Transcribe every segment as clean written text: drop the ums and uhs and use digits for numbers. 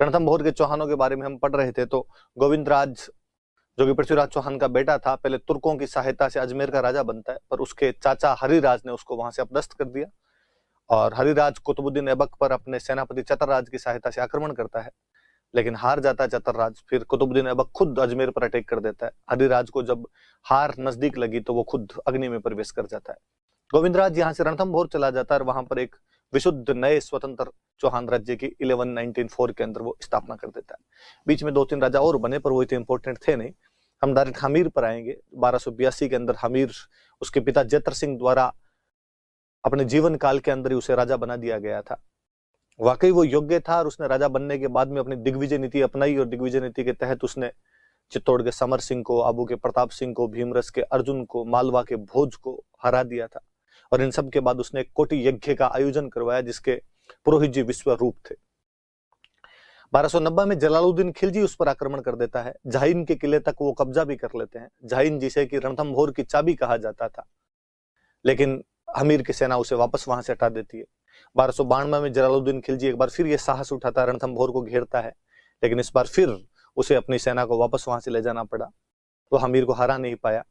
रणथंभौर के चौहानों के बारे में हम पढ़ रहे थे तो गोविंदराज जो कि पृथ्वीराज चौहान का बेटा था, पहले तुर्कों की सहायता से अजमेर का राजा बनता है, पर उसके चाचा हरिराज ने उसको वहां से अपदस्थ कर दिया और हरिराज कुतुबुद्दीन ऐबक पर अपने सेनापति चतुरराज की सहायता से आक्रमण करता है, लेकिन हार जाता है चतुरराज। फिर कुतुबुद्दीन ऐबक खुद अजमेर पर अटैक कर देता है। हरिराज को जब हार नजदीक लगी तो वो खुद अग्नि में प्रवेश कर जाता है। गोविंदराज यहाँ से रणथंभौर चला जाता है और वहां पर एक विशुद्ध नए स्वतंत्र चौहान राज्य की 1194 के अंदर वो स्थापना कर देता है। बीच में 2-3 राजा और बने पर वो इतने इंपॉर्टेंट थे नहीं। हम डायरेक्ट हमीर पर आएंगे। 1282 के अंदर हमीर उसके पिता जैतर सिंह द्वारा अपने जीवन काल के अंदर ही उसे राजा बना दिया गया था। वाकई वो योग्य था और उसने राजा बनने के बाद में अपनी दिग्विजय नीति अपनाई और दिग्विजय नीति के तहत उसने चित्तौड़ के समर सिंह को, आबू के प्रताप सिंह को, भीमरस के अर्जुन को, मालवा के भोज को हरा दिया था। और इन सब के बाद उसने एक कोटि यज्ञ का आयोजन करवाया जिसके पुरोहित जी विश्वरूप थे। 1290 में जलालुद्दीन खिलजी उस पर आक्रमण कर देता है। झाइन के किले तक वो कब्जा भी कर लेते हैं। झाइन जिसे कि रणथंभौर की चाबी कहा जाता था, लेकिन हमीर की सेना उसे वापस वहां से हटा देती है। 1292 में जलालुद्दीन खिलजी एक बार फिर ये साहस उठाता है, रणथंभौर को घेरता है, लेकिन इस बार फिर उसे अपनी सेना को वापस वहां से ले जाना पड़ा। वो हमीर को हरा नहीं पाया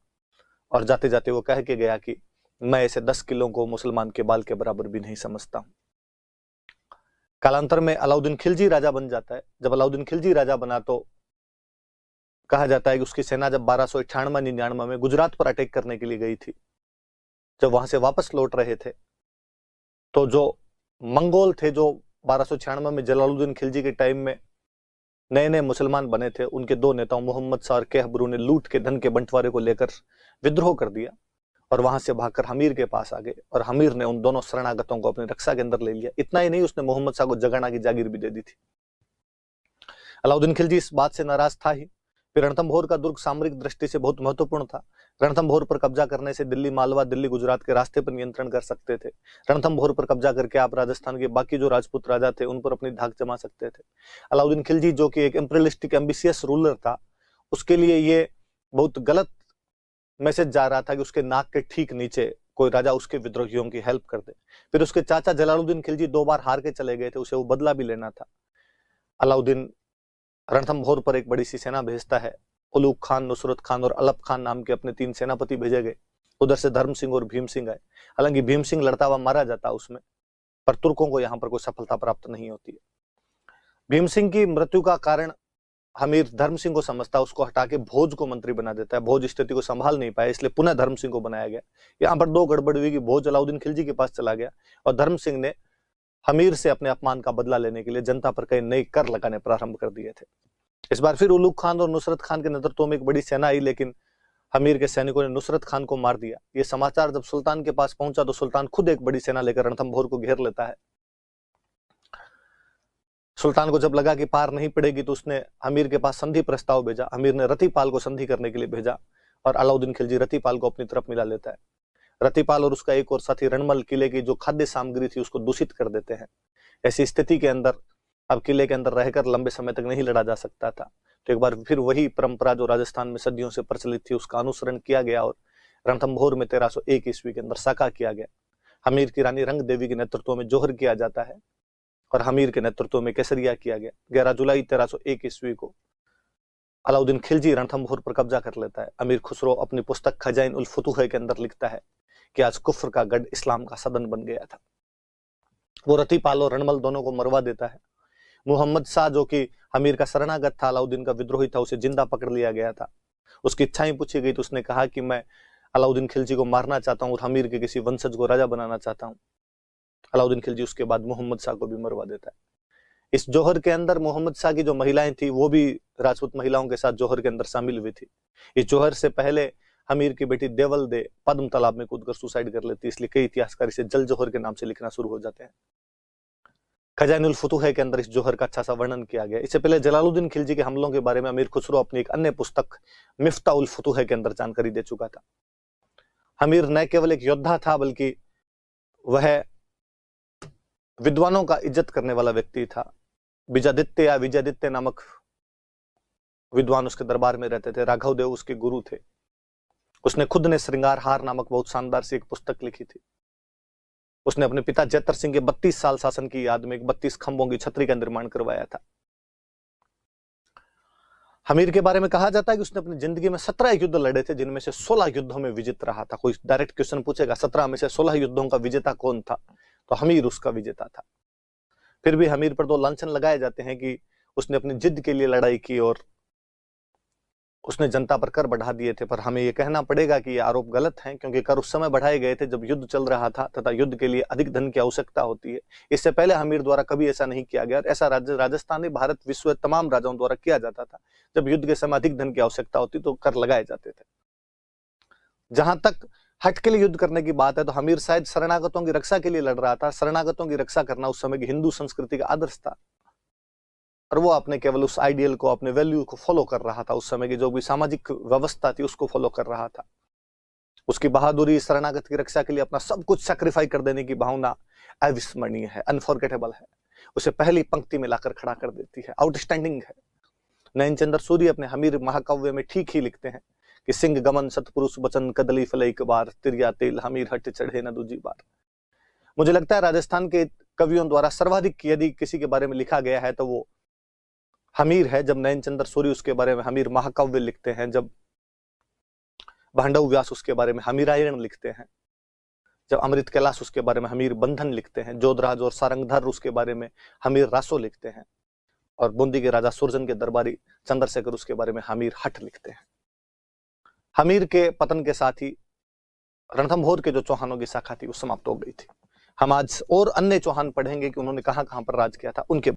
और जाते जाते वो कह के गया कि मैं ऐसे 10 किलों को मुसलमान के बाल के बराबर भी नहीं समझता हूं। कालांतर में अलाउद्दीन खिलजी राजा बन जाता है। जब अलाउद्दीन खिलजी राजा बना तो कहा जाता है कि उसकी सेना जब 1298-99 में गुजरात पर अटैक करने के लिए गई थी, जब वहां से वापस लौट रहे थे तो जो मंगोल थे जो 1296 में जलालुद्दीन खिलजी के टाइम में नए नए मुसलमान बने थे, उनके 2 नेताओं मोहम्मद शाह और केहबरू ने लूट के धन के बंटवारे को लेकर विद्रोह कर दिया और वहां से भागकर हमीर के पास आ गए और हमीर ने उन दोनों शरणागतों को अपनी रक्षा के अंदर ले लिया। इतना ही नहीं, उसने मोहम्मद शाह को जगाना की जागीर भी दे दी थी। अलाउद्दीन खिलजी इस बात से नाराज था ही। फिर रणथंभौर का दुर्ग सामरिक दृष्टि से बहुत महत्वपूर्ण था। रणथंभौर पर कब्जा करने से दिल्ली, मालवा, दिल्ली, गुजरात के रास्ते पर नियंत्रण कर सकते थे। रणथंभौर पर कब्जा करके आप राजस्थान के बाकी जो राजपूत राजा थे उन पर अपनी धाक जमा सकते थे। अलाउद्दीन खिलजी जो कि एक इंपीरियलिस्टिक एम्बिशियस रूलर था, उसके लिए ये बहुत गलत मैसेज जा रहा था कि उसके नाक के ठीक नीचे कोई राजा उसके विद्रोहियों की हेल्प कर दे। फिर उसके चाचा जलालुद्दीन खिलजी 2 बार हार के चले गए थे, उसे वो बदला भी लेना था। अलाउद्दीन रणथंभौर पर एक बड़ी सी सेना भेजता है। उलूग खान, नुसरत खान और अलप खान नाम के अपने 3 सेनापति भेजे गए। उधर से धर्म सिंह और भीम सिंह आए। हालांकि भीम सिंह लड़ता हुआ मारा जाता उसमें, पर तुर्कों को यहां पर कोई सफलता प्राप्त नहीं होती है। भीम सिंह की मृत्यु का कारण हमीर धर्म सिंह को समझता, उसको हटा के भोज को मंत्री बना देता है। भोज स्थिति को संभाल नहीं पाया, इसलिए पुनः धर्म सिंह को बनाया गया। यहाँ पर 2 गड़बड़ हुई कि भोज अलाउद्दीन खिलजी के पास चला गया और धर्म सिंह ने हमीर से अपने अपमान का बदला लेने के लिए जनता पर कई नए कर लगाने प्रारंभ कर दिए थे। इस बार फिर उलूग खान और नुसरत खान के नेतृत्व में एक बड़ी सेना आई, लेकिन हमीर के सैनिकों ने नुसरत खान को मार दिया। ये समाचार जब सुल्तान के पास पहुंचा तो सुल्तान खुद एक बड़ी सेना लेकर रणथंभौर को घेर लेता है। सुल्तान को जब लगा कि पार नहीं पड़ेगी तो उसने हमीर के पास संधि प्रस्ताव भेजा। हमीर ने रतिपाल को संधि करने के लिए भेजा और अलाउद्दीन खिलजी रतिपाल को अपनी तरफ मिला लेता है। रतिपाल और उसका एक और साथी रणमल किले की जो खाद्य सामग्री थी उसको दूषित कर देते हैं। ऐसी स्थिति के अंदर अब किले के अंदर रहकर लंबे समय तक नहीं लड़ा जा सकता था, तो एक बार फिर वही परंपरा जो राजस्थान में सदियों से प्रचलित थी उसका अनुसरण किया गया और रणथंभौर में 1301 ईस्वी के अंदर साका किया गया। हमीर की रानी रंग देवी के नेतृत्व में जोहर किया जाता है और हमीर के नेतृत्व में केसरिया किया गया। 11 जुलाई 1301 ईस्वी को अलाउद्दीन खिलजी रणथंभौर पर कब्जा कर लेता है। अमीर खुसरो अपनी पुस्तक खजाइन उल फुतूह के अंदर लिखता है कि आज कुफ्र का गढ़ इस्लाम का सदन बन गया था। वो रतिपाल और रणमल दोनों को मरवा देता है। मोहम्मद शाह जो कि हमीर का शरणागत था, अलाउद्दीन का विद्रोही था, उसे जिंदा पकड़ लिया गया था। उसकी इच्छाएं पूछी गई तो उसने कहा कि मैं अलाउद्दीन खिलजी को मारना चाहता हूं और हमीर के किसी वंशज को राजा बनाना चाहता हूं। अलाउद्दीन खिलजी उसके बाद मोहम्मद शाह को भी मरवा देता है। इस जोहर के अंदर मोहम्मद शाह की जो महिलाएं थी वो भी राजपूत महिलाओं के साथ जोहर के अंदर शामिल हुई थी। इस जोहर से पहले हमीर की बेटी देवल दे पद्म तालाब में कूदकर सुसाइड कर लेती, इसलिए कई इतिहासकार इसे जल जोहर के नाम से लिखना शुरू हो जाते हैं। खजाइन उल फुतूह के अंदर इस जोहर का अच्छा सा वर्णन किया गया। इससे पहले जलालुद्दीन खिलजी के हमलों के बारे में अमीर खुसरो अपनी एक अन्य पुस्तक मिफ्ता उल फुतूह के अंदर जानकारी दे चुका था। हमीर न केवल एक योद्धा था बल्कि वह विद्वानों का इज्जत करने वाला व्यक्ति था। विजयादित्य या विजयादित्य नामक विद्वान उसके दरबार में रहते थे। राघव देव उसके गुरु थे। उसने खुद ने श्रृंगार हार नामक बहुत शानदार सी एक पुस्तक लिखी थी। उसने अपने पिता जैतर सिंह के 32 साल शासन की याद में एक 32 खंभों की छतरी का निर्माण करवाया था। हमीर के बारे में कहा जाता है कि उसने अपनी जिंदगी में 17 युद्ध लड़े थे, जिनमें से 16 युद्धों में विजेत रहा था। कोई डायरेक्ट क्वेश्चन पूछेगा 17 में से 16 युद्धों का विजेता कौन था, तो हमीर उसका विजेता था। फिर भी हमीर पर 2 लांछन लगाए जाते हैं कि उसने अपनी जिद के लिए लड़ाई की और उसने जनता पर कर बढ़ा दिए थे। पर हमें यह कहना पड़ेगा कि ये आरोप गलत हैं, क्योंकि कर उस समय बढ़ाए गए थे जब युद्ध चल रहा था तथा युद्ध के लिए अधिक धन की आवश्यकता होती है। इससे पहले हमीर द्वारा कभी ऐसा नहीं किया गया, और ऐसा राजस्थानी भारत विश्व तमाम राजाओं द्वारा किया जाता था। जब युद्ध के समय अधिक धन की आवश्यकता होती तो कर लगाए जाते थे। जहां तक हट के लिए युद्ध करने की बात है, तो हमीर शायद शरणागतों की रक्षा के लिए लड़ रहा था। शरणागतों की रक्षा करना उस समय की हिंदू संस्कृति का आदर्श था, और वो अपने केवल उस आइडियल को, अपने वैल्यू को फॉलो कर रहा था। उस समय की जो भी सामाजिक व्यवस्था थी उसको फॉलो कर रहा था। उसकी बहादुरी, शरणागत की रक्षा के लिए अपना सब कुछ सैक्रिफाइस कर देने की भावना अविस्मरणीय है, अनफॉरगेटेबल है। उसे पहली पंक्ति में लाकर खड़ा कर देती है, आउटस्टैंडिंग है। नयनचंद्र सूर्य अपने हमीर महाकाव्य में ठीक ही लिखते हैं कि सिंह गमन सतपुरुष वचन कदली फल एक बार, तिरिया तेल हमीर हट चढ़े न दूजी बार। मुझे लगता है राजस्थान के कवियों द्वारा सर्वाधिक यदि किसी के बारे में लिखा गया है तो वो हमीर है। जब नयनचंद्र सूर्य उसके बारे में हमीर महाकाव्य लिखते हैं, जब भांडव व्यास उसके बारे में हमीरायण लिखते हैं, जब अमृत कैलाश उसके बारे में हमीर बंधन लिखते हैं, जोधराज और सारंगधर उसके बारे में हमीर रासो लिखते हैं, और बूंदी के राजा सुरजन के दरबारी चंद्रशेखर उसके बारे में हमीर हट लिखते हैं। हमीर के पतन के साथ ही रणथंभोर के जो चौहानों की शाखा थी वो समाप्त हो गई थी। हम आज और अन्य चौहान पढ़ेंगे कि उन्होंने कहां कहां पर राज किया था, उनके